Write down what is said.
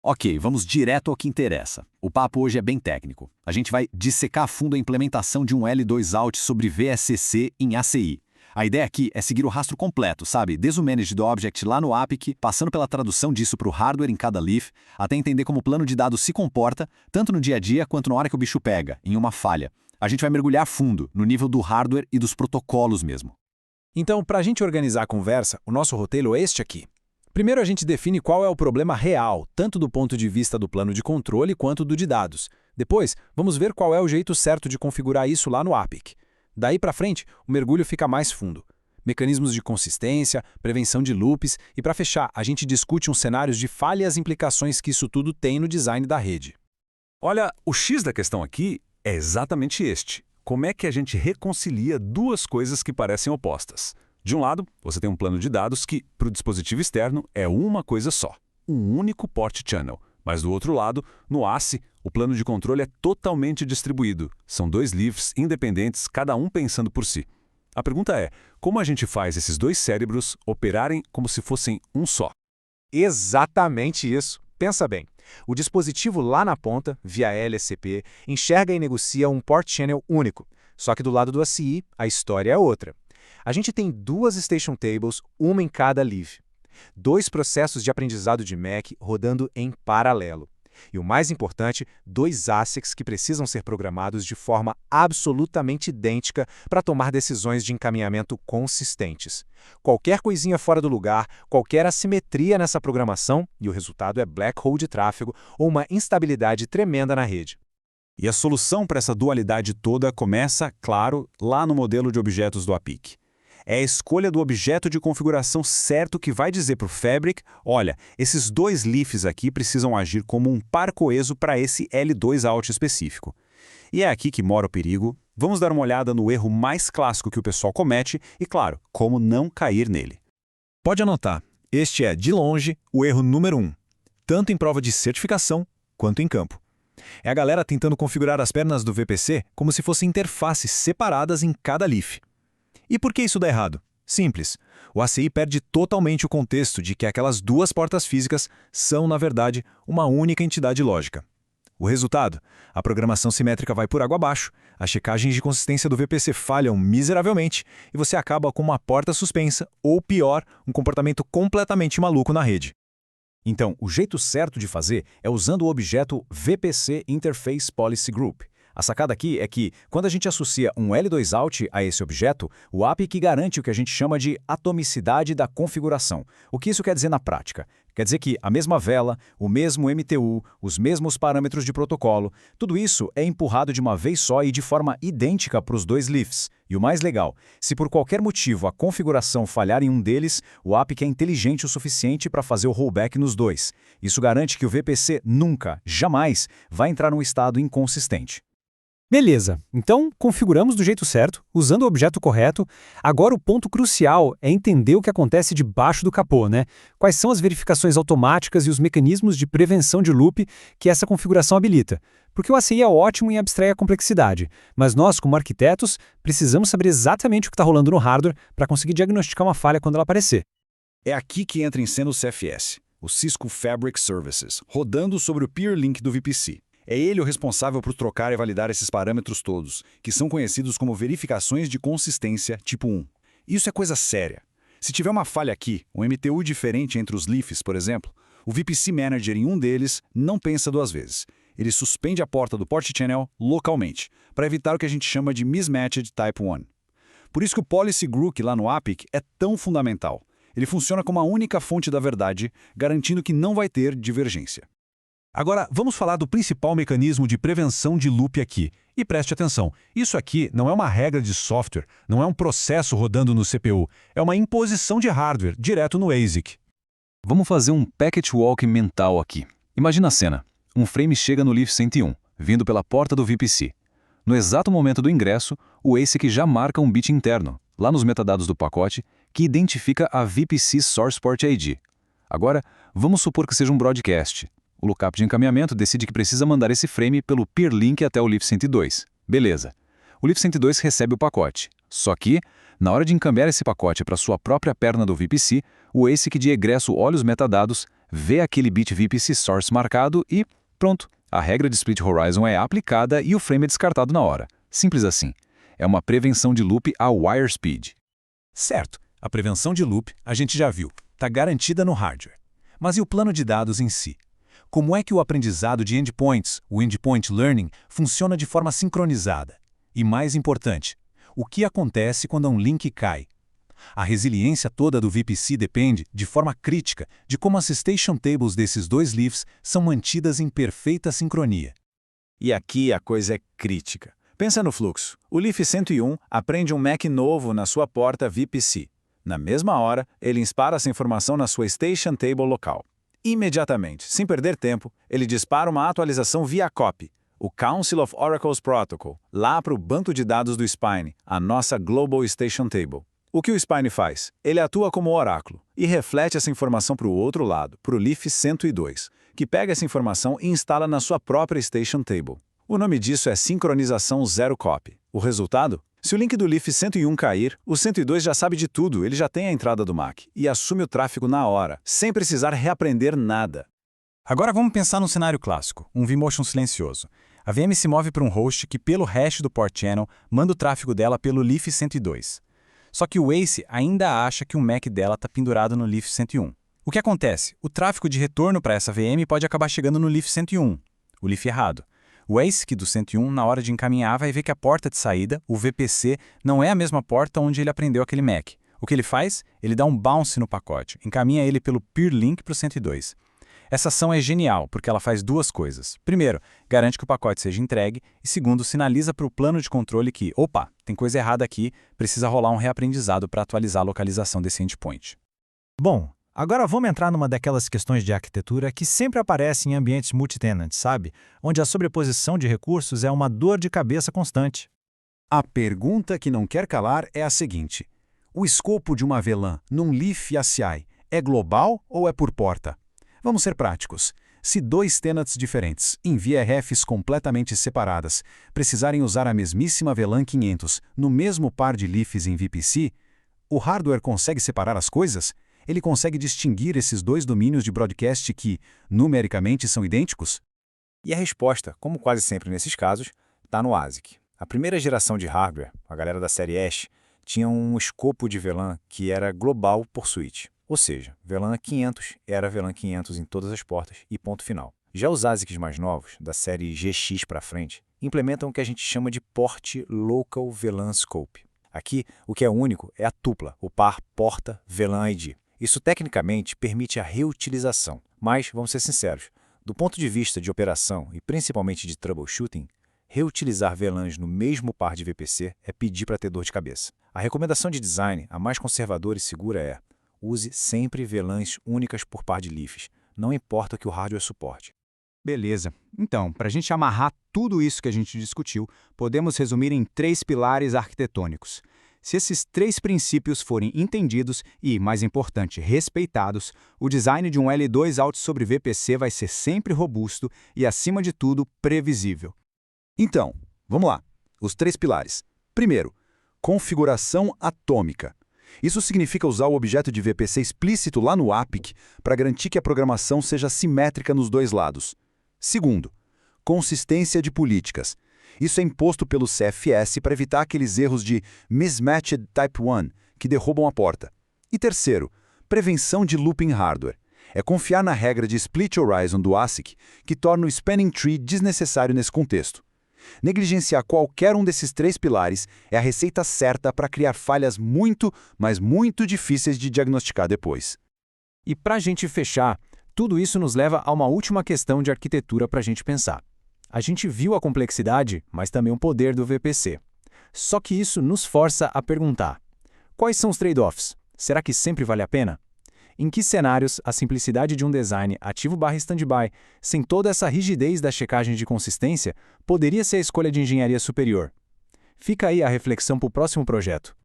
Ok, vamos direto ao que interessa. O papo hoje é bem técnico. A gente vai dissecar a fundo a implementação de um L2Out sobre VSCC em ACI. A ideia aqui é seguir o rastro completo, sabe? Desde o Managed Object lá no APIC, passando pela tradução disso para o hardware em cada leaf, até entender como o plano de dados se comporta, tanto no dia a dia quanto na hora que o bicho pega, em uma falha. A gente vai mergulhar fundo, no nível do hardware e dos protocolos mesmo. Então, para a gente organizar a conversa, o nosso roteiro é este aqui. Primeiro a gente define qual é o problema real, tanto do ponto de vista do plano de controle quanto do de dados. Depois, vamos ver qual é o jeito certo de configurar isso lá no APIC. Daí para frente, o mergulho fica mais fundo. Mecanismos de consistência, prevenção de loops e, para fechar, a gente discute uns cenários de falha e as implicações que isso tudo tem no design da rede. Olha, o X da questão aqui é exatamente este. Como é que a gente reconcilia duas coisas que parecem opostas? De um lado, você tem um plano de dados que, para o dispositivo externo, é uma coisa só, um único port channel. Mas do outro lado, no ACI, o plano de controle é totalmente distribuído. São dois leafs independentes, cada um pensando por si. A pergunta é, como a gente faz esses dois cérebros operarem como se fossem um só? Exatamente isso. Pensa bem. O dispositivo lá na ponta, via LSCP, enxerga e negocia um port channel único. Só que do lado do ACI, a história é outra. A gente tem duas Station Tables, uma em cada leaf. Dois processos de aprendizado de Mac rodando em paralelo. E o mais importante, dois ASICs que precisam ser programados de forma absolutamente idêntica para tomar decisões de encaminhamento consistentes. Qualquer coisinha fora do lugar, qualquer assimetria nessa programação, e o resultado é black hole de tráfego ou uma instabilidade tremenda na rede. E a solução para essa dualidade toda começa, claro, lá no modelo de objetos do APIC. É a escolha do objeto de configuração certo que vai dizer para o Fabric, olha, esses dois leafs aqui precisam agir como um par coeso para esse L2Out específico. E é aqui que mora o perigo. Vamos dar uma olhada no erro mais clássico que o pessoal comete e, claro, como não cair nele. Pode anotar, este é, de longe, o erro número 1, tanto em prova de certificação quanto em campo. É a galera tentando configurar as pernas do VPC como se fossem interfaces separadas em cada leaf. E por que isso dá errado? Simples. O ACI perde totalmente o contexto de que aquelas duas portas físicas são, na verdade, uma única entidade lógica. O resultado? A programação simétrica vai por água abaixo, as checagens de consistência do VPC falham miseravelmente e você acaba com uma porta suspensa ou, pior, um comportamento completamente maluco na rede. Então, o jeito certo de fazer é usando o objeto VPC Interface Policy Group. A sacada aqui é que, quando a gente associa um L2Out a esse objeto, o APIC garante o que a gente chama de atomicidade da configuração. O que isso quer dizer na prática? Quer dizer que a mesma vela, o mesmo MTU, os mesmos parâmetros de protocolo, tudo isso é empurrado de uma vez só e de forma idêntica para os dois leafs. E o mais legal, se por qualquer motivo a configuração falhar em um deles, o APIC é inteligente o suficiente para fazer o rollback nos dois. Isso garante que o VPC nunca, jamais, vai entrar num estado inconsistente. Beleza, então configuramos do jeito certo, usando o objeto correto. Agora o ponto crucial é entender o que acontece debaixo do capô, né? Quais são as verificações automáticas e os mecanismos de prevenção de loop que essa configuração habilita. Porque o ACI é ótimo em abstrair a complexidade, mas nós, como arquitetos, precisamos saber exatamente o que está rolando no hardware para conseguir diagnosticar uma falha quando ela aparecer. É aqui que entra em cena o CFS, o Cisco Fabric Services, rodando sobre o Peer Link do VPC. É ele o responsável por trocar e validar esses parâmetros todos, que são conhecidos como verificações de consistência tipo 1. Isso é coisa séria. Se tiver uma falha aqui, um MTU diferente entre os leafs, por exemplo, o VPC Manager em um deles não pensa duas vezes. Ele suspende a porta do port channel localmente, para evitar o que a gente chama de Mismatched Type 1. Por isso que o Policy Group lá no APIC é tão fundamental. Ele funciona como a única fonte da verdade, garantindo que não vai ter divergência. Agora, vamos falar do principal mecanismo de prevenção de loop aqui. E preste atenção, isso aqui não é uma regra de software, não é um processo rodando no CPU, é uma imposição de hardware, direto no ASIC. Vamos fazer um packet walk mental aqui. Imagina a cena. Um frame chega no leaf 101, vindo pela porta do VPC. No exato momento do ingresso, o ASIC já marca um bit interno, lá nos metadados do pacote, que identifica a VPC Source Port ID. Agora, vamos supor que seja um broadcast. O lookup de encaminhamento decide que precisa mandar esse frame pelo peer link até o leaf 102. Beleza. O leaf 102 recebe o pacote. Só que, na hora de encaminhar esse pacote para sua própria perna do VPC, o ASIC de egresso olha os metadados, vê aquele bit VPC source marcado e pronto. A regra de Split Horizon é aplicada e o frame é descartado na hora. Simples assim. É uma prevenção de loop a wire speed. Certo, a prevenção de loop a gente já viu, está garantida no hardware. Mas e o plano de dados em si? Como é que o aprendizado de endpoints, o endpoint learning, funciona de forma sincronizada? E mais importante, o que acontece quando um link cai? A resiliência toda do VPC depende, de forma crítica, de como as station tables desses dois leafs são mantidas em perfeita sincronia. E aqui a coisa é crítica. Pensa no fluxo. O Leaf 101 aprende um MAC novo na sua porta VPC. Na mesma hora, ele dispara essa informação na sua station table local. Imediatamente, sem perder tempo, ele dispara uma atualização via COP, o Council of Oracles Protocol, lá para o banco de dados do Spine, a nossa Global Station Table. O que o Spine faz? Ele atua como oráculo e reflete essa informação para o outro lado, para o Leaf 102, que pega essa informação e instala na sua própria Station Table. O nome disso é sincronização zero copy. O resultado? Se o link do Leaf 101 cair, o 102 já sabe de tudo, ele já tem a entrada do MAC e assume o tráfego na hora, sem precisar reaprender nada. Agora vamos pensar num cenário clássico, um vMotion silencioso. A VM se move para um host que, pelo hash do port channel, manda o tráfego dela pelo Leaf 102. Só que o ACE ainda acha que o MAC dela está pendurado no Leaf 101. O que acontece? O tráfego de retorno para essa VM pode acabar chegando no Leaf 101, o Leaf errado. O ASIC do 101, na hora de encaminhar, vai ver que a porta de saída, o VPC, não é a mesma porta onde ele aprendeu aquele MAC. O que ele faz? Ele dá um bounce no pacote, encaminha ele pelo peer link para o 102. Essa ação é genial, porque ela faz duas coisas. Primeiro, garante que o pacote seja entregue, e segundo, sinaliza para o plano de controle que, opa, tem coisa errada aqui, precisa rolar um reaprendizado para atualizar a localização desse endpoint. Bom, agora vamos entrar numa daquelas questões de arquitetura que sempre aparecem em ambientes multitenant, sabe? Onde a sobreposição de recursos é uma dor de cabeça constante. A pergunta que não quer calar é a seguinte: o escopo de uma VLAN num Leaf ACI é global ou é por porta? Vamos ser práticos. Se dois tenants diferentes, em VRFs completamente separadas, precisarem usar a mesmíssima VLAN 500 no mesmo par de Leafs em VPC, o hardware consegue separar as coisas? Ele consegue distinguir esses dois domínios de broadcast que, numericamente, são idênticos? E a resposta, como quase sempre nesses casos, está no ASIC. A primeira geração de hardware, a galera da série Ash, tinha um escopo de VLAN que era global por switch. Ou seja, VLAN 500 era VLAN 500 em todas as portas e ponto final. Já os ASICs mais novos, da série GX para frente, implementam o que a gente chama de Port Local VLAN Scope. Aqui, o que é único é a tupla, o par porta VLAN ID. Isso tecnicamente permite a reutilização, mas, vamos ser sinceros, do ponto de vista de operação e principalmente de troubleshooting, reutilizar VLANs no mesmo par de VPC é pedir para ter dor de cabeça. A recomendação de design, a mais conservadora e segura é: use sempre VLANs únicas por par de Leafs, não importa o que o hardware suporte. Beleza. Então, para a gente amarrar tudo isso que a gente discutiu, podemos resumir em 3 pilares arquitetônicos. Se esses 3 princípios forem entendidos e, mais importante, respeitados, o design de um L2 Out sobre VPC vai ser sempre robusto e, acima de tudo, previsível. Então, vamos lá. Os 3 pilares. Primeiro, configuração atômica. Isso significa usar o objeto de VPC explícito lá no APIC para garantir que a programação seja simétrica nos dois lados. Segundo, consistência de políticas. Isso é imposto pelo CFS para evitar aqueles erros de mismatched type 1 que derrubam a porta. E terceiro, prevenção de looping hardware. É confiar na regra de Split Horizon do ASIC que torna o spanning tree desnecessário nesse contexto. Negligenciar qualquer um desses 3 pilares é a receita certa para criar falhas muito, mas muito difíceis de diagnosticar depois. E para a gente fechar, tudo isso nos leva a uma última questão de arquitetura para a gente pensar. A gente viu a complexidade, mas também o poder do VPC. Só que isso nos força a perguntar: quais são os trade-offs? Será que sempre vale a pena? Em que cenários a simplicidade de um design ativo/standby, sem toda essa rigidez da checagem de consistência, poderia ser a escolha de engenharia superior? Fica aí a reflexão para o próximo projeto.